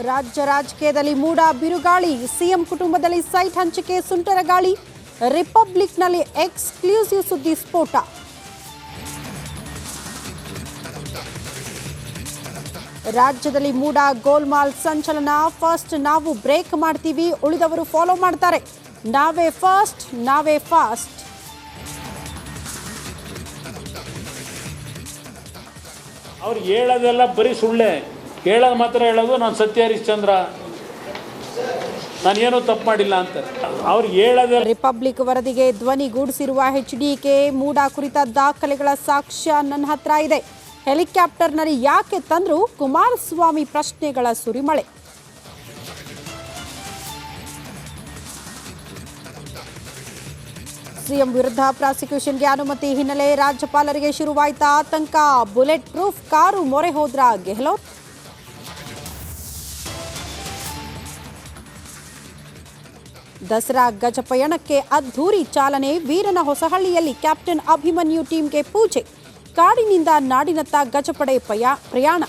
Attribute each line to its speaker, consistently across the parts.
Speaker 1: ರಾಜ್ಯ ರಾಜಕೀಯದಲ್ಲಿ ಮೂಡ ಬಿರುಗಾಳಿ, ಸಿಎಂ ಕುಟುಂಬದಲ್ಲಿ ಸೈಟ್ ಹಂಚಿಕೆ ಸುಂಟರಗಾಳಿ, ರಿಪಬ್ಲಿಕ್ನಲ್ಲಿ ಎಕ್ಸ್ಕ್ಲೂಸಿವ್ ಸುದ್ದಿ ಸ್ಫೋಟ. ರಾಜ್ಯದಲ್ಲಿ ಮೂಡ ಗೋಲ್ಮಾಲ್ ಸಂಚಲನ, ಫಸ್ಟ್ ನಾವು ಬ್ರೇಕ್ ಮಾಡ್ತೀವಿ, ಉಳಿದವರು ಫಾಲೋ ಮಾಡ್ತಾರೆ, ನಾವೇ ಫಸ್ಟ್ ನಾವೇ ಫಾಸ್ಟ್.
Speaker 2: ಅವ್ರು ಹೇಳೋದೆಲ್ಲ ಬರೀ ಸುಳ್ಳೆ, ಹೇಳೋದು ಮಾತ್ರ ಹೇಳೋದು ನಾನು ಸತ್ಯ ಹರಿಶ್ಚಂದ್ರ, ನಾನೇನೂ ತಪ್ಪು ಮಾಡಿಲ್ಲ ಅಂತ ಅವ್ರು ಹೇಳೋದು.
Speaker 1: ರಿಪಬ್ಲಿಕ್ ವರದಿಗೆ ಧ್ವನಿಗೂಡಿಸಿರುವ ಎಚ್ಡಿಕೆ, ಮೂಡ ಕುರಿತ ದಾಖಲೆಗಳ ಸಾಕ್ಷ್ಯ ನನ್ನ ಹತ್ರ ಇದೆ, ಹೆಲಿಕಾಪ್ಟರ್ನಲ್ಲಿ ಯಾಕೆ ತಂದ್ರು, ಕುಮಾರಸ್ವಾಮಿ ಪ್ರಶ್ನೆಗಳ ಸುರಿಮಳೆ. ಸಿಎಂ ವಿರುದ್ಧ ಪ್ರಾಸಿಕ್ಯೂಷನ್ಗೆ ಅನುಮತಿ ಹಿನ್ನೆಲೆ ರಾಜ್ಯಪಾಲರಿಗೆ ಶುರುವಾಯ್ತಾ ಆತಂಕ, ಬುಲೆಟ್ ಪ್ರೂಫ್ ಕಾರು ಮೊರೆ ಹೋದ್ರ ಗೆಹ್ಲೋಟ್. ದಸರಾ ಗಜಪಯಣಕ್ಕೆ ಅದ್ಧೂರಿ ಚಾಲನೆ, ವೀರನ ಹೊಸಹಳ್ಳಿಯಲ್ಲಿ ಕ್ಯಾಪ್ಟನ್ ಅಭಿಮನ್ಯು ಟೀಮ್ಗೆ ಪೂಜೆ, ಕಾಡಿನಿಂದ ನಾಡಿನತ್ತ ಗಜಪಡೆ ಪ್ರಯಾಣ.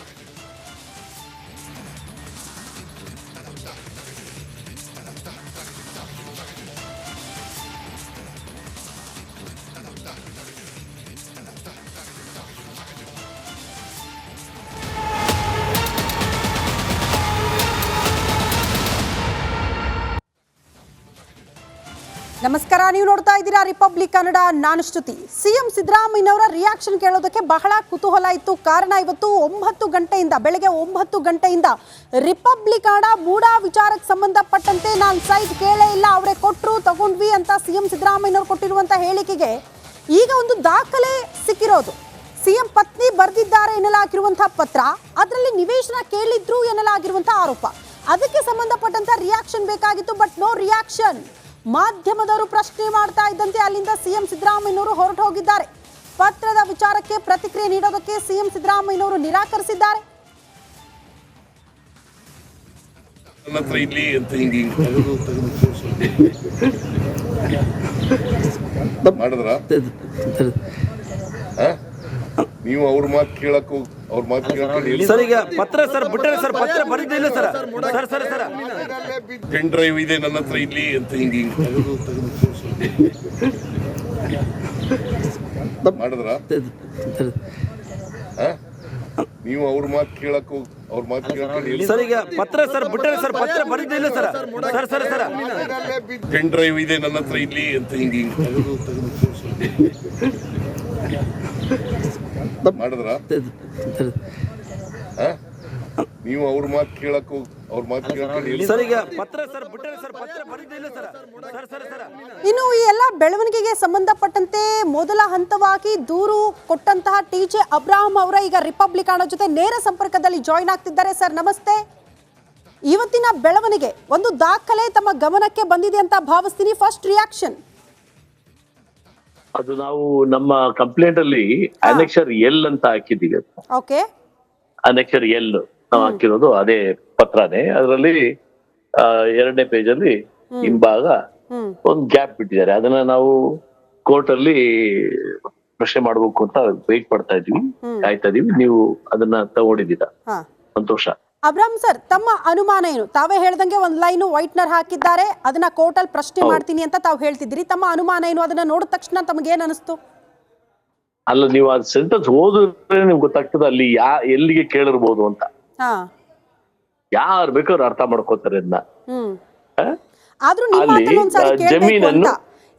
Speaker 1: ನಮಸ್ಕಾರ, ನೀವು ನೋಡ್ತಾ ಇದ್ದೀರಾ ರಿಪಬ್ಲಿಕ್ ಕನ್ನಡ, ನಾನು ಶ್ರುತಿ. ಸಿಎಂ ಸಿದ್ದರಾಮಯ್ಯನವರ ರಿಯಾಕ್ಷನ್ ಕೇಳೋದಕ್ಕೆ ಬಹಳ ಕುತೂಹಲ ಇತ್ತು. ಕಾರಣ ಇವತ್ತು ಬೆಳಗ್ಗೆ 9 ಗಂಟೆಯಿಂದ ರಿಪಬ್ಲಿಕ್ ಕನ್ನಡ ಮೂಡ ವಿಚಾರಕ್ಕೆ ಸಂಬಂಧಪಟ್ಟಂತೆ ನಾನು ಸೈಟ್ ಕೇಳೇ ಇಲ್ಲ, ಅವರೇ ಕೊಟ್ಟರು ತಗೊಂಡ್ವಿ ಅಂತ ಸಿಎಂ ಸಿದ್ದರಾಮಯ್ಯನವರು ಕೊಟ್ಟಿರುವಂಥ ಹೇಳಿಕೆಗೆ ಈಗ ಒಂದು ದಾಖಲೆ ಸಿಕ್ಕಿರೋದು. ಸಿಎಂ ಪತ್ನಿ ಬರೆದಿದ್ದಾರೆ ಎನ್ನಲಾಗಿರುವಂತಹ ಪತ್ರ, ಅದರಲ್ಲಿ ನಿವೇಶನ ಕೇಳಿದ್ರು ಎನ್ನಲಾಗಿರುವಂತಹ ಆರೋಪ. ಅದಕ್ಕೆ ಸಂಬಂಧಪಟ್ಟಂತ ರಿಯಾಕ್ಷನ್ ಬೇಕಾಗಿತ್ತು, ಬಟ್ ನೋ ರಿಯಾಕ್ಷನ್. ಮಾಧ್ಯಮದವರು ಪ್ರಶ್ನೆ ಮಾಡ್ತಾ ಇದ್ದಂತೆ ಅಲ್ಲಿಂದ ಸಿಎಂ ಸಿದ್ದರಾಮಯ್ಯನವರು ಹೊರಟು ಹೋಗಿದ್ದಾರೆ. ಪತ್ರದ ವಿಚಾರಕ್ಕೆ ಪ್ರತಿಕ್ರಿಯೆ ನೀಡೋದಕ್ಕೆ ಸಿಎಂ ಸಿದ್ದರಾಮಯ್ಯನವರು ನಿರಾಕರಿಸಿದ್ದಾರೆ.
Speaker 3: ನೀವು ಅವ್ರ ಮಾತು ಕೇಳಕ್ಕೂ ಅವ್ರ ಮಾತು ಕೇಳ್ಕೊಂಡು
Speaker 4: ಸರ್, ಈಗ ಪತ್ರ ಸರ್ ಬಿಟ್ಟರೆ ಸರ್, ಪತ್ರ ಬರೆದಿಲ್ಲ sir. Sir sir sir
Speaker 3: pen drive ಇದೆ ನನ್ನ ಹತ್ರ ಇಲ್ಲಿ ಅಂತ ಹಿಂಗೆ ಮಾಡಿದ್ರ ನೀವು ಅವ್ರ ಮಾತು ಕೇಳಕ್ಕೂ ಅವ್ರ ಮಾತು ಕೇಳ್ಕೊಂಡು
Speaker 4: ಸರ್, ಈಗ ಪತ್ರ ಸರ್ ಬಿಟ್ಟರೆ ಸರ್, ಪತ್ರ ಬರೆದಿಲ್ಲ sir. Sir sir sir
Speaker 3: pen drive ಇದೆ ನನ್ನ ಹತ್ರ ಇಲ್ಲಿ ಅಂತ ಹಿಂಗೆ ಮಾಡಿದ್ರ ನೀವು ಅವ್ರ ಮಾತು ಕೇಳಕ್ಕೂ ಅವ್ರ ಮಾತು ಕೇಳ್ಕೊಂಡು
Speaker 4: ಸರ್, ಈಗ ಪತ್ರ ಸರ್ ಬಿಟ್ಟರೆ ಸರ್, ಪತ್ರ ಬರೆದಿಲ್ಲ ಸರ್. ಸರ್ ಸರ್ ಸರ್
Speaker 1: ಇನ್ನು ಈ ಎಲ್ಲ ಬೆಳವಣಿಗೆಗೆ ಸಂಬಂಧಪಟ್ಟಂತೆ ಮೊದಲ ಹಂತವಾಗಿ ದೂರು ಕೊಟ್ಟಂತಹ ಟಿಜೆ ಅಬ್ರಾಹಂ ಅವರ ಈಗ ರಿಪಬ್ಲಿಕ್ ಕನ್ನಡ ಜೊತೆ ನೇರ ಸಂಪರ್ಕದಲ್ಲಿ ಜಾಯಿನ್ ಆಗ್ತಿದ್ದಾರೆ. ಸರ್ ನಮಸ್ತೆ. ಇವತ್ತಿನ ಬೆಳವಣಿಗೆ ಒಂದು ದಾಖಲೆ ತಮ್ಮ ಗಮನಕ್ಕೆ ಬಂದಿದೆ ಅಂತ ಭಾವಿಸ್ತೀನಿ. ಫಸ್ಟ್ ರಿಯಾಕ್ಷನ್
Speaker 5: ಅದು ನಾವು ನಮ್ಮ ಕಂಪ್ಲೇಂಟ್ ಅಲ್ಲಿ ಅನೆಕ್ಷರ್ ಎಲ್ ಅಂತ ಹಾಕಿದ್ದೀವಿ.
Speaker 1: ಓಕೆ,
Speaker 5: ಅನೆಕ್ಷರ್ ಎಲ್ ನಾವು ಹಾಕಿರೋದು ಅದೇ ಪತ್ರನೇ. ಅದರಲ್ಲಿ 2ನೇ ಪೇಜ್ ಅಲ್ಲಿ ಹಿಂಭಾಗ ಒಂದು ಗ್ಯಾಪ್ ಬಿಟ್ಟಿದ್ದಾರೆ. ಅದನ್ನ ನಾವು ಕೋರ್ಟ್ ಅಲ್ಲಿ ಪ್ರಶ್ನೆ ಮಾಡ್ಬೇಕು ಅಂತ ವೇಟ್ ಪಡ್ತಾ ಇದೀವಿ, ಕಾಯ್ತಾ ಇದೀವಿ. ನೀವು ಅದನ್ನ ತಗೊಂಡಿದ್ದೀರಾ, ಸಂತೋಷ.
Speaker 1: ಅಬ್ರಾಹಂ ಸರ್, ತಮ್ಮ ಅನುಮಾನ ಏನು? ತಾವೇ ಹೇಳ್ದಂಗೆ ಒಂದು ಲೈನ್ ವೈಟ್ನರ್ ಹಾಕಿದ್ದಾರೆ, ಅದನ್ನ ಕೋರ್ಟಲ್ ಪ್ರಶ್ನೆ ಮಾಡ್ತೀನಿ ಅಂತ ತಾವು ಹೇಳ್ತಿದ್ದೀರಿ. ತಮ್ಮ ಅನುಮಾನ ಏನು? ಅದನ್ನ ನೋಡಿದ ತಕ್ಷಣ ತಮಗೆ ಏನ್ ಅನಿಸ್ತು?
Speaker 5: ಅಲ್ಲ, ನೀವು ಆ ಸೆಂಟೆನ್ಸ್ ಓದಿದ್ರೆ ನಿಮ್ಗೆ ಗೊತ್ತಾಗ್ತದೆ ಅಲ್ಲಿ ಎಲ್ಲಿಗೆ ಕೇಳಿರ್ಬೋದು ಅಂತ. ಯಾರು ಬೇಕಾದ್ರೂ ಅರ್ಥ ಮಾಡ್ಕೋತಾರೆ ಅದನ್ನ.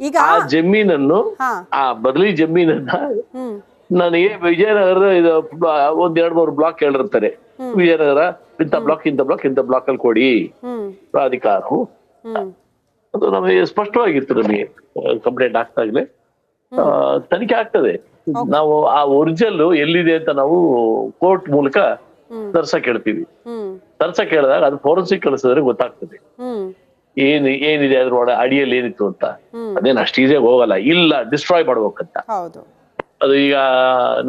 Speaker 1: ಈಗ
Speaker 5: ಆ ಜಮೀನನ್ನು, ಆ ಬದಲಿ ಜಮೀನನ್ನ ನನಗೆ ವಿಜಯನಗರದ 1-2-3 ಬ್ಲಾಕ್ ಹೇಳಿರ್ತಾರೆ. ವಿಜಯನಗರ ಇಂಥ ಬ್ಲಾಕ್ ಅಲ್ಲಿ ಕೊಡಿ ಪ್ರಾಧಿಕಾರವು. ಅದು ನಮಗೆ ಸ್ಪಷ್ಟವಾಗಿತ್ತು. ನಮಗೆ ಕಂಪ್ಲೇಂಟ್ ಆಗ್ತಾಗ್ಲೇ ತನಿಖೆ ಆಗ್ತದೆ. ನಾವು ಆ ಒರಿಜಿನಲ್ ಎಲ್ಲಿದೆ ಅಂತ ನಾವು ಕೋರ್ಟ್ ಮೂಲಕ ತರ್ಸಕ್ ಹೇಳ್ತೀವಿ. ತರ್ಸಕ್ ಹೇಳಿದಾಗ ಅದು ಫೋರೆನ್ಸಿಕ್ ಕಳಿಸಿದ್ರೆ ಗೊತ್ತಾಗ್ತದೆ ಏನಿದೆ ಅದ್ರ ಅಡಿಯಲ್ಲಿ ಏನಿತ್ತು ಅಂತ. ಅದೇನು ಅಷ್ಟು ಈಸಿಯಾಗಿ ಹೋಗಲ್ಲ, ಇಲ್ಲ ಡಿಸ್ಟ್ರಾಯ್ ಮಾಡ್ಬೇಕಂತ. ಅದು ಈಗ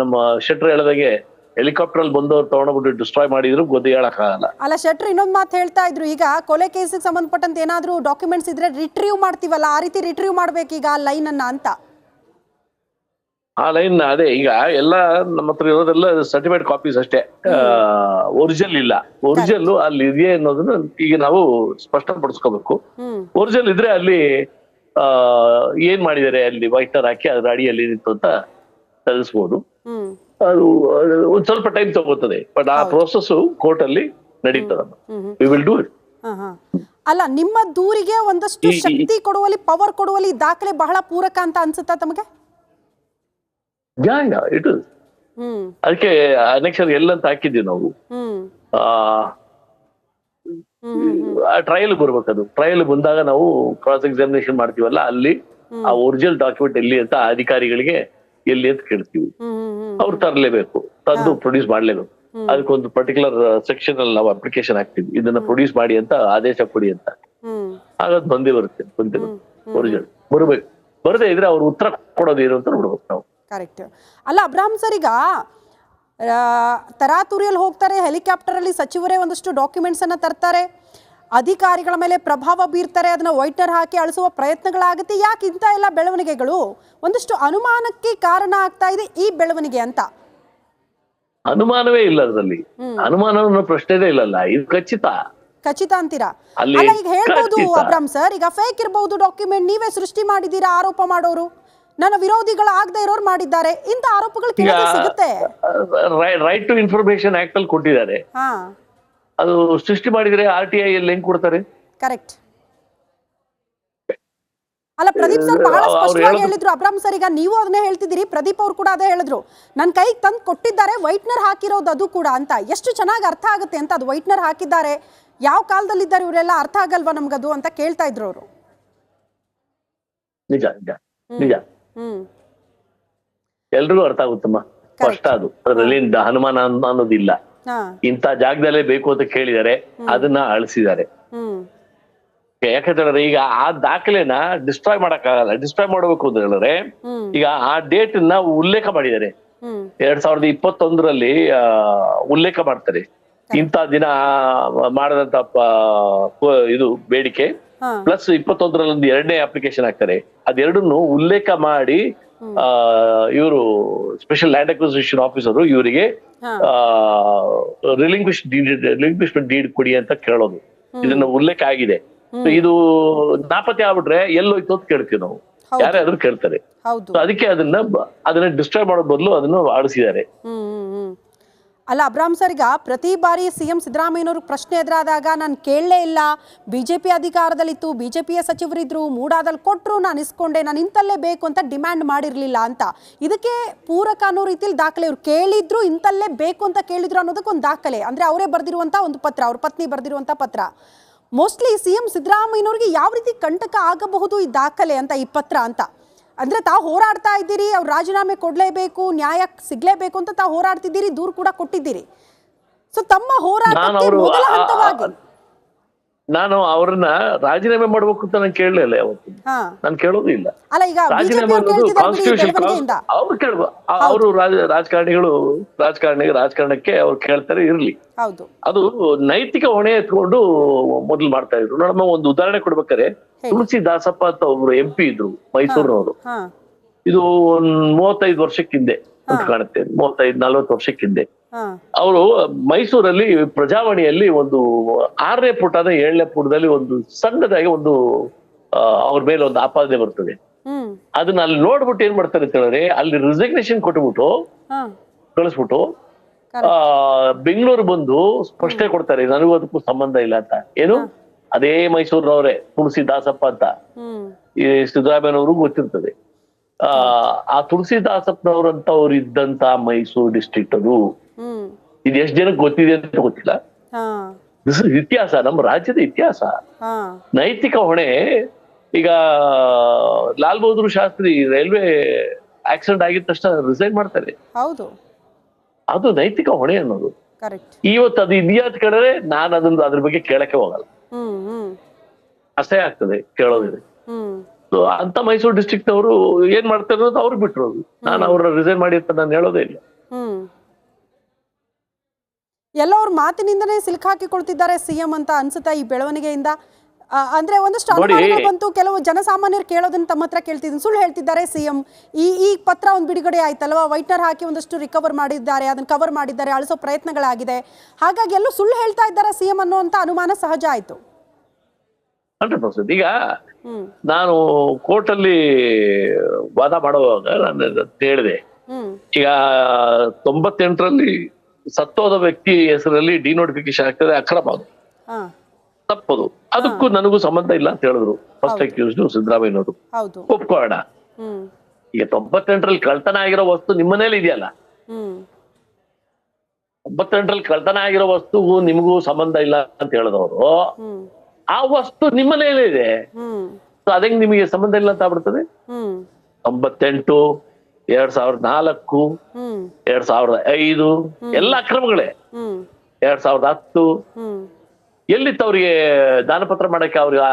Speaker 5: ನಮ್ಮ ಶೆಟ್ರ್ ಹೇಳಿದಾಗೆ ಹೆಲಿಕಾಪ್ಟರ್ ಅಲ್ಲಿ ಬಂದವ್ರು ತಗೊಂಡ್ಬಿಟ್ಟು ಡಿಸ್ಟ್ರಾಯ್ ಮಾಡಿದ್ರು ಹೇಳಕ್ಕಾಗಲ್ಲ.
Speaker 1: ಅಲ್ಲ, ಶೆಟ್ರ್ ಇನ್ನೊಂದು ಮಾತು ಹೇಳ್ತಾ ಇದ್ರು, ಈಗ ಕೊಲೆ ಕೇಸಿಗೆ ಸಂಬಂಧಪಟ್ಟಂತೆ ಏನಾದ್ರೂ ಡಾಕ್ಯುಮೆಂಟ್ಸ್ ಇದ್ರೆ ರಿಟ್ರೀವ್ ಮಾಡ್ತೀವಲ್ಲ, ಆ ರೀತಿ ರಿಟ್ರೀವ್ ಮಾಡ್ಬೇಕೀಗ ಲೈನ್ ಅನ್ನ ಅಂತ.
Speaker 5: ಆ ಲೈನ್ ಅದೇ ಈಗ ಎಲ್ಲ ನಮ್ಮ ಹತ್ರ ಇರೋದೆಲ್ಲ ಸರ್ಟಿಫೈಡ್ ಕಾಪೀಸ್ ಅಷ್ಟೇ, ಒರಿಜಿನಲ್ ಇಲ್ಲ. ಒರಿಜಿನಲ್ ಅಲ್ಲಿ ಇದೆಯೇ ಅನ್ನೋದನ್ನ ಈಗ ನಾವು ಸ್ಪಷ್ಟಪಡಿಸ್ಕೋಬೇಕು. ಒರಿಜಿನಲ್ ಇದ್ರೆ ಅಲ್ಲಿ ಏನ್ ಮಾಡಿದ್ದಾರೆ ಅಲ್ಲಿ ವೈಟ್ನರ್ ಹಾಕಿ ಅದ್ರ ಅಡಿಯಲ್ಲಿ ನಿಂತು ಅಂತ ತಿಳಿಸ್ಬೋದು. ಅದು ಒಂದ್ ಸ್ವಲ್ಪ ಟೈಮ್ ತಗೋತದೆ, ಬಟ್ ಆ ಪ್ರೋಸೆಸ್ ಕೋರ್ಟ್ ಅಲ್ಲಿ ನಡೀತದಮ್ಮ. We will do it.
Speaker 1: ಅಲ್ಲ, ನಿಮ್ಮ ದೂರಿಗೆ ಒಂದಷ್ಟು ಶಕ್ತಿ ಕೊಡುವಲ್ಲಿ, ಪವರ್ ಕೊಡುವಲ್ಲಿ ದಾಖಲೆ ಬಹಳ ಪೂರಕ ಅಂತ ಅನ್ಸುತ್ತಾ ತಮಗೆ?
Speaker 5: It is. ಅದಕ್ಕೆ ಅನೆಕ್ಷರ್ ಎಲ್ಲಂತ ಹಾಕಿದ್ವಿ ನಾವು. ಟ್ರಯಲ್ ಬರ್ಬೇಕದು. ಟ್ರಯಲ್ ಬಂದಾಗ ನಾವು ಕ್ರಾಸ್ ಎಕ್ಸಾಮಿನೇಷನ್ ಮಾಡ್ತೀವಲ್ಲ, ಅಲ್ಲಿ ಆ ಒರಿಜಿನಲ್ ಡಾಕ್ಯುಮೆಂಟ್ ಎಲ್ಲಿ ಅಂತ ಅಧಿಕಾರಿಗಳಿಗೆ ಎಲ್ಲಿ ಅಂತ ಕೇಳ್ತೀವಿ. ಅವ್ರು ತರಲೇಬೇಕು, ತಂದು ಪ್ರೊಡ್ಯೂಸ್ ಮಾಡ್ಲೇಬೇಕು. ಅದಕ್ಕೊಂದು ಪರ್ಟಿಕ್ಯುಲರ್ ಸೆಕ್ಷನ್ ಅಲ್ಲಿ ನಾವು ಅಪ್ಲಿಕೇಶನ್ ಹಾಕ್ತೀವಿ, ಇದನ್ನ ಪ್ರೊಡ್ಯೂಸ್ ಮಾಡಿ ಅಂತ, ಆದೇಶ ಕೊಡಿ ಅಂತ. ಹಾಗಾದ್ ಬಂದೇ ಬರುತ್ತೆ, ಒರಿಜಿನಲ್ ಬರ್ಬೇಕು. ಬರದೇ ಇದ್ರೆ ಅವ್ರು ಉತ್ತರ ಕೊಡೋದೇನು ಅಂತ ನೋಡ್ಬೇಕು ನಾವು.
Speaker 1: ಕರೆಕ್ಟ್. ಅಲ್ಲ ಅಬ್ರಾಹಂ ಸರ್, ಈಗ ತರಾತುರಿಯಲ್ಲಿ ಹೋಗ್ತಾರೆ, ಹೆಲಿಕಾಪ್ಟರ್ ಅಲ್ಲಿ ಸಚಿವರೇ ಒಂದಷ್ಟು ಡಾಕ್ಯುಮೆಂಟ್ಸ್ ಅನ್ನ ತರ್ತಾರೆ, ಅಧಿಕಾರಿಗಳ ಮೇಲೆ ಪ್ರಭಾವ ಬೀರ್ತಾರೆ, ಅದನ್ನ ವೈಟ್ನರ್ ಹಾಕಿ ಅಳಿಸುವ ಪ್ರಯತ್ನಗಳಾಗುತ್ತೆ. ಯಾಕೆ ಇಂಥ ಎಲ್ಲ ಬೆಳವಣಿಗೆಗಳು? ಒಂದಷ್ಟು ಅನುಮಾನಕ್ಕೆ ಕಾರಣ ಆಗ್ತಾ ಇದೆ ಈ ಬೆಳವಣಿಗೆ ಅಂತ.
Speaker 5: ಅನುಮಾನವೇ ಇಲ್ಲ ಅದರಲ್ಲಿ, ಅನುಮಾನ ಪ್ರಶ್ನೆನೇ ಇಲ್ಲಲ್ಲ, ಇದು
Speaker 1: ಖಚಿತ ಅಂತೀರಾ? ಅಲ್ಲ, ಈಗ ಹೇಳ್ಬೋದು ಅಬ್ರಾಹಂ ಸರ್, ಈಗ ಫೇಕ್ ಇರಬಹುದು ಡಾಕ್ಯುಮೆಂಟ್, ನೀವೇ ಸೃಷ್ಟಿ ಮಾಡಿದೀರಾ ಆರೋಪ ಮಾಡೋರು, ನನ್ನ ವಿರೋಧಿಗಳು ಆಗದೆ ಇರೋರು ಮಾಡಿದ್ದಾರೆ, ಇಂಥ ಆರೋಪಗಳು ಕೇಳಕ್ಕೆ ಸಿಗುತ್ತೆ.
Speaker 5: ರೈಟ್ ಟು ಇನ್ಫಾರ್ಮೇಶನ್ ಆಕ್ಟ್ ಅಲ್ಲಿ ಕೊಟ್ಟಿದ್ದಾರೆ, ಅದು ಸೃಷ್ಟಿ ಮಾಡಿದ್ರೆ RTI ಅಲ್ಲಿ ಹೆಂಗ್ ಕೊಡ್ತಾರೆ?
Speaker 1: ಕರೆಕ್ಟ್. ಅಲ್ಲ, ಪ್ರದೀಪ್ ಸರ್ ಬಹಳ ಸ್ಪಷ್ಟವಾಗಿ ಹೇಳಿದ್ರು. ಅಬ್ರಾಹಂ ಸರ್, ಈಗ ನೀವು ಅದನ್ನೇ ಹೇಳ್ತಿದ್ದೀರಿ, ಪ್ರದೀಪ್ ಅವ್ರು ಕೂಡ ಅದೇ ಹೇಳಿದ್ರು, ನನ್ನ ಕೈಗೆ ತಂದು ಕೊಟ್ಟಿದ್ದಾರೆ, ವೈಟ್ನರ್ ಹಾಕಿರೋದು ಅದು ಕೂಡ ಅಂತ. ಎಷ್ಟು ಚೆನ್ನಾಗಿ ಅರ್ಥ ಆಗುತ್ತೆ ಅಂತ, ಅದು ವೈಟ್ನರ್ ಹಾಕಿದ್ದಾರೆ, ಯಾವ ಕಾಲದಲ್ಲಿದ್ದಾರೆ ಇವರೆಲ್ಲ, ಅರ್ಥ ಆಗಲ್ವಾ ನಮ್ಗದು ಅಂತ ಕೇಳ್ತಾ ಇದ್ರು ಅವರು.
Speaker 5: ನಿಜ ನಿಜ ನಿಜ, ಎಲ್ರಿಗೂ ಅರ್ಥ ಆಗುತ್ತಮ್ಮ, ಸ್ಪಷ್ಟ. ಅದು ಅದರಲ್ಲಿ ಅನುಮಾನ ಅನ್ನೋದಿಲ್ಲ. ಇಂಥ ಜಾಗದಲ್ಲೇ ಬೇಕು ಅಂತ ಕೇಳಿದ್ದಾರೆ, ಅದನ್ನ ಅಳಿಸಿದ್ದಾರೆ. ಯಾಕಂತಂದ್ರೆ ಈಗ ಆ ದಾಖಲೆನ ಡಿಸ್ಟ್ರಾಯ್ ಮಾಡಕ್ಕಾಗಲ್ಲ. ಡಿಸ್ಟ್ರಾಯ್ ಮಾಡಬೇಕು ಅಂತ ಹೇಳಿದ್ರೆ ಈಗ ಆ ಡೇಟ್ ನ ಉಲ್ಲೇಖ ಮಾಡಿದ್ದಾರೆ. 2021ರಲ್ಲಿ ಉಲ್ಲೇಖ ಮಾಡ್ತಾರೆ, ಇಂಥ ದಿನ ಮಾಡದಂತ ಇದು ಬೇಡಿಕೆ, ಪ್ಲಸ್ 21ರಲ್ಲಿ ಒಂದು 2ನೇ ಅಪ್ಲಿಕೇಶನ್ ಹಾಕ್ತಾರೆ. ಅದೆರಡನ್ನು ಉಲ್ಲೇಖ ಮಾಡಿ ಇವರು ಸ್ಪೆಷಲ್ ಲ್ಯಾಂಡ್ ಅಕ್ವಿಸಿಷನ್ ಆಫೀಸರು ಇವರಿಗೆ ರಿಲಿಂಕ್ವಿಶ್ಮೆಂಟ್ ಡೀಡ್ ಕೊಡಿ ಅಂತ ಕೇಳೋದು. ಇದನ್ನ ಉಲ್ಲೇಖ ಆಗಿದೆ. ಇದು ನಾಪತ್ತೆ ಆಗ್ಬಿಟ್ರೆ ಎಲ್ಲೋಯ್ತು ಅಂತ ಕೇಳ್ತೀವಿ ನಾವು, ಯಾರಾದ್ರೂ ಕೇಳ್ತಾರೆ. ಅದಕ್ಕೆ ಅದನ್ನ ಡಿಸ್ಟ್ರಾಯ್ ಮಾಡೋ ಬದಲು ಅದನ್ನು ಆಡಿಸಿದ್ದಾರೆ.
Speaker 1: ಅಲ್ಲ ಅಬ್ರಾಹಂ ಸರ್, ಈಗ ಪ್ರತಿ ಬಾರಿ CM ಸಿದ್ದರಾಮಯ್ಯನವರು ಪ್ರಶ್ನೆ ಎದುರಾದಾಗ ನಾನು ಕೇಳಲೇ ಇಲ್ಲ, BJP ಅಧಿಕಾರದಲ್ಲಿತ್ತು, BJPಯ ಸಚಿವರಿದ್ರು, ಮೂಡಾದಲ್ಲಿ ಕೊಟ್ಟರು, ನಾನು ಇಸ್ಕೊಂಡೆ, ನಾನು ಇಂತಲ್ಲೇ ಬೇಕು ಅಂತ ಡಿಮ್ಯಾಂಡ್ ಮಾಡಿರಲಿಲ್ಲ ಅಂತ. ಇದಕ್ಕೆ ಪೂರಕ ಅನ್ನೋ ರೀತಿಯಲ್ಲಿ ದಾಖಲೆ, ಇವ್ರು ಕೇಳಿದ್ರು, ಇಂತಲ್ಲೇ ಬೇಕು ಅಂತ ಕೇಳಿದ್ರು ಅನ್ನೋದಕ್ಕೆ ಒಂದು ದಾಖಲೆ, ಅಂದ್ರೆ ಅವರೇ ಬರೆದಿರುವಂಥ ಒಂದು ಪತ್ರ, ಅವ್ರ ಪತ್ನಿ ಬರೆದಿರುವಂಥ ಪತ್ರ. ಮೋಸ್ಟ್ಲಿ CM ಸಿದ್ದರಾಮಯ್ಯನವ್ರಿಗೆ ಯಾವ ರೀತಿ ಕಂಟಕ ಆಗಬಹುದು ಈ ದಾಖಲೆ ಅಂತ, ಈ ಪತ್ರ ಅಂತ? ಅಂದ್ರೆ ತಾವು ಹೋರಾಡ್ತಾ ಇದ್ದೀರಿ, ಅವ್ರು ರಾಜೀನಾಮೆ ಕೊಡ್ಲೇಬೇಕು, ನ್ಯಾಯ ಸಿಗ್ಲೇಬೇಕು ಅಂತ ತಾವು ಹೋರಾಡ್ತಿದ್ದೀರಿ, ದೂರು ಕೂಡ ಕೊಟ್ಟಿದ್ದೀರಿ. ಸೊ ತಮ್ಮ ಹೋರಾಟಕ್ಕೆ ಮೊದಲ ಹಂತವಾಗಿ
Speaker 5: ನಾನು ಅವ್ರನ್ನ ರಾಜೀನಾಮೆ ಮಾಡ್ಬೇಕು ಅಂತ ನಾನು ಕೇಳಲಿಲ್ಲ ಯಾವತ್ತು, ನಾನು ಕೇಳೋದು ಇಲ್ಲ.
Speaker 1: ಅಲ್ಲ, ಈಗ
Speaker 5: ರಾಜೀನಾಮೆ ಅನ್ನೋದು ಕಾನ್ಸ್ಟಿಟ್ಯೂಷನ್, ಅವ್ರು ಕೇಳುವ, ಅವರು ರಾಜಕಾರಣಕ್ಕೆ ಅವ್ರು ಕೇಳ್ತಾರೆ, ಇರ್ಲಿ. ಅದು ನೈತಿಕ ಹೊಣೆ ಎತ್ಕೊಂಡು ಮೊದಲು ಮಾಡ್ತಾ ಇದ್ರು. ನಮ್ಮ ಒಂದು ಉದಾಹರಣೆ ಕೊಡ್ಬೇಕಾದ್ರೆ, ತುಳಸಿ ದಾಸಪ್ಪ ಅಂತ ಒಬ್ರು MP ಇದ್ರು, ಮೈಸೂರಿನವರು. ಇದು 35 ವರ್ಷಕ್ಕಿಂದೆ ಅಂತ ಕಾಣುತ್ತೆ, 35-40 ವರ್ಷಕ್ಕಿಂದೆ. ಅವರು ಮೈಸೂರಲ್ಲಿ ಪ್ರಜಾವಾಣಿಯಲ್ಲಿ ಒಂದು 6ನೇ ಪುಟದ 7ನೇ ಪುಟದಲ್ಲಿ ಒಂದು ಸಣ್ಣದಾಗಿ ಒಂದು ಅವ್ರ ಮೇಲೆ ಒಂದು ಆಪಾದನೆ ಬರ್ತದೆ. ಅದನ್ನ ಅಲ್ಲಿ ನೋಡ್ಬಿಟ್ಟು ಏನ್ ಮಾಡ್ತಾರೆ ಅಂತ ಹೇಳಿದ್ರೆ, ಅಲ್ಲಿ ರಿಸಿಗ್ನೇಷನ್ ಕೊಟ್ಬಿಟ್ಟು ಕಳಿಸ್ಬಿಟ್ಟು ಬೆಂಗಳೂರು ಬಂದು ಸ್ಪಷ್ಟನೆ ಕೊಡ್ತಾರೆ, ನನಗೂ ಅದಕ್ಕೂ ಸಂಬಂಧ ಇಲ್ಲ ಅಂತ. ಏನು, ಅದೇ ಮೈಸೂರಿನವ್ರೆ, ತುಳಸಿ ದಾಸಪ್ಪ ಅಂತ. ಈ ಸಿದ್ದರಾಮಯ್ಯನವ್ರಿಗೂ ಗೊತ್ತಿರ್ತದೆ. ಆ ತುಳಸಿ ದಾಸಪ್ಪನವ್ರಂತ ಅವ್ರು ಇದ್ದಂತ ಮೈಸೂರು ಡಿಸ್ಟ್ರಿಕ್ಟ್ ಅದು. ಇದು ಎಷ್ಟು ಜನಕ್ಕೆ ಗೊತ್ತಿದೆ ಅಂತ ಗೊತ್ತಿಲ್ಲ. ಇತಿಹಾಸ, ನಮ್ಮ ರಾಜ್ಯದ ಇತಿಹಾಸ. ನೈತಿಕ ಹೊಣೆ. ಈಗ ಲಾಲ್ ಬಹದ್ದೂರ್ ಶಾಸ್ತ್ರಿ ರೈಲ್ವೆ ಆಕ್ಸಿಡೆಂಟ್ ಆಗಿದ ತಕ್ಷಣ ರಿಸೈನ್ ಮಾಡ್ತಾರೆ. ಅದು ನೈತಿಕ ಹೊಣೆ ಅನ್ನೋದು. ಇವತ್ತು ಅದು ಇದೆಯಾ ಅಂತ ಕೇಳಿದ್ರೆ ನಾನು ಅದ್ರ ಬಗ್ಗೆ ಕೇಳಕ್ಕೆ ಹೋಗಲ್ಲ, ಅಸಹ್ಯ ಆಗ್ತದೆ ಕೇಳೋದಿದೆ. ಅಂತ ಮೈಸೂರು ಡಿಸ್ಟ್ರಿಕ್ಟ್ ಅವರು ಏನ್ ಮಾಡ್ತಾ ಇರೋದು ಅವ್ರು ಬಿಟ್ಟಿರೋದು. ನಾನು ಅವ್ರ ರಿಸೈನ್ ಮಾಡಿ ಅಂತ ನಾನು ಹೇಳೋದೇ ಇಲ್ಲ.
Speaker 1: ಎಲ್ಲ ಅವ್ರ ಮಾತಿನಿಂದನೇ ಸಿಲುಕಾಕಿಕೊಳ್ತಿದ್ದಾರೆ CM ಅಂತ ಅನ್ಸುತ್ತಾ ಈ ಬೆಳವಣಿಗೆಯಿಂದ? ಅಂದ್ರೆ ಒಂದಷ್ಟು ಅನುಮಾನಗಳು ಬಂತು, ಕೆಲವು ಜನಸಾಮಾನ್ಯರು ಕೇಳೋದನ್ನ ತಮ್ಮ ಹತ್ರ ಕೇಳ್ತಿದ್ದೀನಿ. ಸುಳ್ಳು ಹೇಳ್ತಿದ್ದಾರೆ ಸಿಎಂ. ಈ ಪತ್ರ ಒಂದು ಬಿಡುಗಡೆ ಆಯ್ತಲ್ವಾ, ವೈಟ್ನರ್ ಹಾಕಿ ಒಂದಷ್ಟು ರಿಕವರ್ ಮಾಡಿದ್ದಾರೆ, ಅದನ್ನ ಕವರ್ ಮಾಡಿದ್ದಾರೆ, ಅಳಿಸೋ ಪ್ರಯತ್ನಗಳಾಗಿದೆ, ಹಾಗಾಗಿ ಎಲ್ಲೂ ಸುಳ್ಳು ಹೇಳ್ತಾ ಇದ್ದಾರೆ ಸಿಎಂ ಅನ್ನುವಂತ ಅನುಮಾನ ಸಹಜ ಆಯ್ತು.
Speaker 5: 100%. ಈಗ ನಾನು ಕೋರ್ಟಲ್ಲಿ ವಾದ ಮಾಡುವಾಗ ನಾನು ಹೇಳಿದೆ, ಈಗ 98ರಲ್ಲಿ ಸತ್ತೋದ ವ್ಯಕ್ತಿ ಹೆಸರಲ್ಲಿ ಡಿನೋಟಿಫಿಕೇಶನ್ ಆಗ್ತದೆ, ಅಕ್ರಮ, ಅದು ತಪ್ಪದು, ಅದಕ್ಕೂ ನನಗೂ ಸಂಬಂಧ ಇಲ್ಲ ಅಂತ ಹೇಳಿದ್ರು ಫಸ್ಟ್ ಅಕ್ಯೂಸ್ಡ್ ಸಿದ್ದರಾಮಯ್ಯನವರು. ಒಪ್ಕೊಳ್ಳೋಣ. ಈಗ 98ರಲ್ಲಿ ಕಳ್ತನ ಆಗಿರೋ ವಸ್ತು ನಿಮ್ಮ ಮನೇಲಿ ಇದೆಯಲ್ಲ, 98ರಲ್ಲಿ ಕಳ್ತನ ಆಗಿರೋ ವಸ್ತುಗೂ ನಿಮಗೂ ಸಂಬಂಧ ಇಲ್ಲ ಅಂತ ಹೇಳಿದವರು, ಆ ವಸ್ತು ನಿಮ್ಮ ಮನೇಲೇ ಇದೆ, ಅದಂಗ್ ನಿಮಗೆ ಸಂಬಂಧ ಇಲ್ಲ ಅಂತ ಆಗ್ಬಿಡ್ತದೆ. 98, 2004, 2005 ಎಲ್ಲ ಅಕ್ರಮಗಳೇ. 2010 ಎಲ್ಲಿತ್ತು ಅವ್ರಿಗೆ ದಾನಪತ್ರ ಮಾಡಕ್ಕೆ? ಅವ್ರಿಗೆ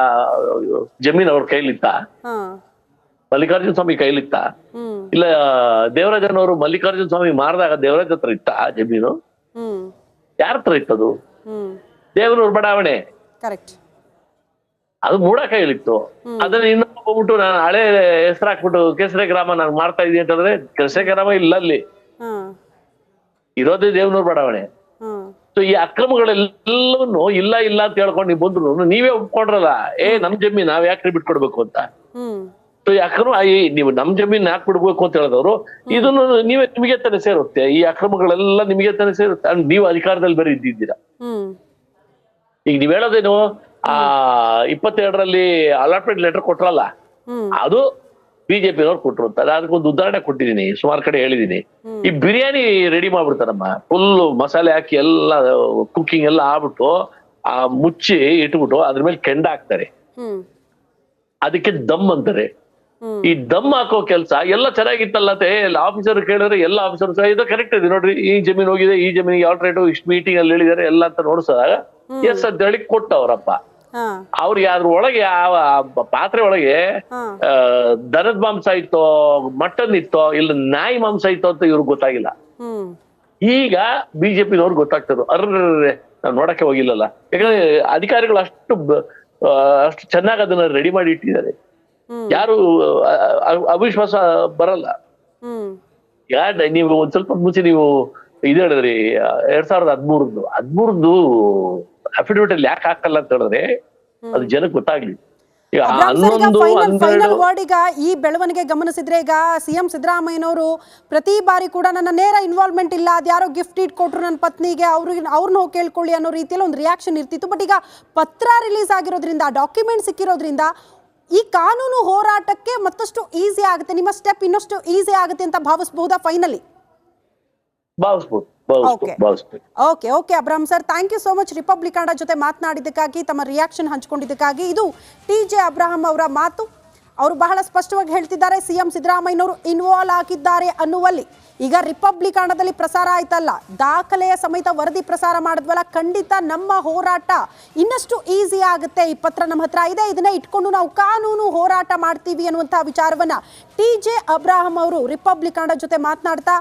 Speaker 5: ಜಮೀನ್ ಅವ್ರ ಕೈಲಿತ್ತ? ಮಲ್ಲಿಕಾರ್ಜುನ ಸ್ವಾಮಿ ಕೈಲಿತ್ತ? ಇಲ್ಲ ದೇವರಾಜನವರು ಮಲ್ಲಿಕಾರ್ಜುನ ಸ್ವಾಮಿ ಮಾರಿದಾಗ ದೇವರಾಜ್ ಹತ್ರ ಇತ್ತ ಜಮೀನು? ಯಾರ ಹತ್ರ ಇತ್ತದು? ದೇವನೂರು ಬಡಾವಣೆ, ಅದು ಮೂಡ ಕೈಲಿತ್ತು. ಅದನ್ನ ಇನ್ನೊಬ್ಬ ಹೋಗ್ಬಿಟ್ಟು ನಾನು ಹಳೆ ಹೆಸರು ಹಾಕ್ಬಿಟ್ಟು ಕೇಸರಿ ಗ್ರಾಮ ನಾನು ಮಾಡ್ತಾ ಇದೀನಿ ಅಂತಂದ್ರೆ ಕೇಸರಿ ಗ್ರಾಮ ಇಲ್ಲ, ಅಲ್ಲಿ ಇರೋದೇ ದೇವನೂರು ಬಡಾವಣೆ. ಸೊ ಈ ಅಕ್ರಮಗಳೆಲ್ಲವನ್ನು ಇಲ್ಲ ಇಲ್ಲ ಅಂತ ಹೇಳ್ಕೊಂಡು ನೀವು ಬಂದ್ರು ನೀವೇ ಒಪ್ಕೊಂಡ್ರಲ್ಲ, ನಮ್ ಜಮೀನ್ ನಾವ್ ಯಾಕ್ರಿ ಬಿಟ್ಕೊಡ್ಬೇಕು ಅಂತ. ಸೊ ಈ ಅಕ್ರಮ, ನೀವು ನಮ್ ಜಮೀನ್ ಯಾಕೆ ಬಿಡ್ಬೇಕು ಅಂತ ಹೇಳಿದವರು, ಇದನ್ನು ನಿಮಗೆ ತಾನೇ ಸೇರುತ್ತೆ, ಈ ಅಕ್ರಮಗಳೆಲ್ಲ ನಿಮಗೆ ತಾನೇ ಸೇರುತ್ತೆ. ನೀವು ಅಧಿಕಾರದಲ್ಲಿ ಬೇರೆ ಇದ್ದಿದ್ದೀರಾ. ಈಗ ನೀವ್ ಹೇಳೋದೇನು, 22ರಲ್ಲಿ ಅಲಾಟ್ಮೆಂಟ್ ಲೆಟರ್ ಕೊಟ್ರಲ್ಲ, ಅದು ಬಿಜೆಪಿನವ್ರು ಕೊಟ್ರು ಅಂತ. ಅದಕ್ಕೊಂದು ಉದಾಹರಣೆ ಕೊಟ್ಟಿದ್ದೀನಿ, ಸುಮಾರು ಕಡೆ ಹೇಳಿದೀನಿ. ಈ ಬಿರಿಯಾನಿ ರೆಡಿ ಮಾಡ್ಬಿಡ್ತಾರಮ್ಮ, ಫುಲ್ ಮಸಾಲೆ ಹಾಕಿ ಎಲ್ಲ ಕುಕ್ಕಿಂಗ್ ಎಲ್ಲ ಆಗ್ಬಿಟ್ಟು ಮುಚ್ಚಿ ಇಟ್ಬಿಟ್ಟು ಅದ್ರ ಮೇಲೆ ಕೆಂಡ ಹಾಕ್ತಾರೆ, ಅದಕ್ಕೆ ದಮ್ ಅಂತಾರೆ. ಈ ದಮ್ ಹಾಕೋ ಕೆಲ್ಸ ಎಲ್ಲ ಚೆನ್ನಾಗಿತ್ತಲ್ಲ ಅಂತ ಆಫೀಸರ್ ಕೇಳಿದ್ರೆ ಎಲ್ಲ ಆಫೀಸರ್ಸ್ ಇದು ಕರೆಕ್ಟ್ ಇದೆ ನೋಡ್ರಿ, ಈ ಜಮೀನ್ ಹೋಗಿದೆ, ಈ ಜಮೀನಿಗೆ ಯಾವ ರೇಟು ಇಷ್ಟು ಮೀಟಿಂಗ್ ಅಲ್ಲಿ ಹೇಳಿದಾರೆ ಎಲ್ಲ ಅಂತ ನೋಡ್ಸೋದಾಗ ಎಸ್ ಅಂತ ಹೇಳಿ ಕೊಟ್ಟವ್ರಪ್ಪ. ಅವ್ರಿಗೆ ಅದ್ರ ಒಳಗೆ ಪಾತ್ರೆ ಒಳಗೆ ದನದ ಮಾಂಸ ಇತ್ತೋ, ಮಟನ್ ಇತ್ತೋ, ಇಲ್ಲ ನಾಯಿ ಮಾಂಸ ಇತ್ತೋ ಅಂತ ಇವ್ರಿಗೆ ಗೊತ್ತಾಗಿಲ್ಲ. ಈಗ ಬಿಜೆಪಿನವ್ರು ಗೊತ್ತಾಗ್ತದೆ, ಅರ್ರೆ ನಾವ್ ನೋಡಕ್ಕೆ ಹೋಗಿಲ್ಲಲ್ಲ. ಯಾಕಂದ್ರೆ ಅಧಿಕಾರಿಗಳು ಅಷ್ಟು ಚೆನ್ನಾಗಿ ಅದನ್ನ ರೆಡಿ ಮಾಡಿ ಇಟ್ಟಿದ್ದಾರೆ, ಯಾರು ಅವಿಶ್ವಾಸ ಬರಲ್ಲ. ನೀವು ಒಂದ್ ಸ್ವಲ್ಪ ಮುಂಚೆ ನೀವು ಇದು ಹೇಳಿದ್ರಿ 2013 ಅಫಿಡವಿಟ್ ಅಲ್ಲಿ ಯಾಕೆ ಹಾಕಲ್ಲ ಅಂತ ಹೇಳಿದ್ರೆ ಅದು ಜನಕ್ಕೆ ಗೊತ್ತಾಗ್ಲಿ.
Speaker 1: ಫೈನಲ್ ವರ್ಡ್ ಈಗ ಈ ಬೆಳವಣಿಗೆ ಗಮನಿಸಿದ್ರೆ, ಈಗ ಸಿಎಂ ಸಿದ್ದರಾಮಯ್ಯನವರು ಪ್ರತಿ ಬಾರಿ ಕೂಡ ನನ್ನ ನೇರ ಇನ್ವಾಲ್ವ್ಮೆಂಟ್ ಇಲ್ಲ, ಅದ್ಯಾರೋ ಗಿಫ್ಟ್ ಇಟ್ಕೊಟ್ರು ನನ್ನ ಪತ್ನಿಗೆ, ಅವ್ರನ್ನ ಕೇಳ್ಕೊಳ್ಳಿ ಅನ್ನೋ ರೀತಿಯಲ್ಲಿ ಒಂದು ರಿಯಾಕ್ಷನ್ ಇರ್ತಿತ್ತು. ಬಟ್ ಈಗ ಪತ್ರ ರಿಲೀಸ್ ಆಗಿರೋದ್ರಿಂದ, ಡಾಕ್ಯುಮೆಂಟ್ ಸಿಕ್ಕಿರೋದ್ರಿಂದ ಈ ಕಾನೂನು ಹೋರಾಟಕ್ಕೆ ಮತ್ತಷ್ಟು ಈಸಿ ಆಗುತ್ತೆ, ನಿಮ್ಮ ಸ್ಟೆಪ್ ಇನ್ನಷ್ಟು ಈಸಿ ಆಗುತ್ತೆ ಅಂತ ಭಾವಿಸಬಹುದಾ finally? Okay Abraham sir, thank you so much Republic Kannada ಜೊತೆ ಮಾತನಾಡಿದ್ದಕ್ಕಾಗಿ, ತಮ್ಮ ರಿಯಾಕ್ಷನ್ ಹಂಚಿಕೊಂಡಿದ್ದಕ್ಕಾಗಿ. ಇದು TJ ಅಬ್ರಾಹಂ ಅವರ ಮಾತು. ಅವರು ಬಹಳ ಸ್ಪಷ್ಟವಾಗಿ ಹೇಳ್ತಿದ್ದಾರೆ, ಸಿಎಂ ಸಿದ್ದರಾಮಯ್ಯನವರು ಇನ್ವಾಲ್ವ್ ಆಗಿದ್ದಾರೆ ಅನ್ನುವಲ್ಲಿ. ಈಗ ರಿಪಬ್ಲಿಕ್ ಕನ್ನಡದಲ್ಲಿ ಪ್ರಸಾರ ಆಯ್ತಲ್ಲ, ದಾಖಲೆಯ ಸಮೇತ ವರದಿ ಪ್ರಸಾರ ಮಾಡಿದ್ವಲ್ಲ, ಖಂಡಿತ ನಮ್ಮ ಹೋರಾಟ ಇನ್ನಷ್ಟು ಈಸಿ ಆಗುತ್ತೆ. ಈ ಪತ್ರ ನಮ್ಮ ಹತ್ರ ಇದೆ, ಇದನ್ನ ಇಟ್ಕೊಂಡು ನಾವು ಕಾನೂನು ಹೋರಾಟ ಮಾಡ್ತೀವಿ ಅನ್ನುವಂಥ ವಿಚಾರವನ್ನ TJ ಅಬ್ರಾಹಂ ಅವರು ರಿಪಬ್ಲಿಕ್ ಕನ್ನಡ ಜೊತೆ ಮಾತನಾಡ್ತಾ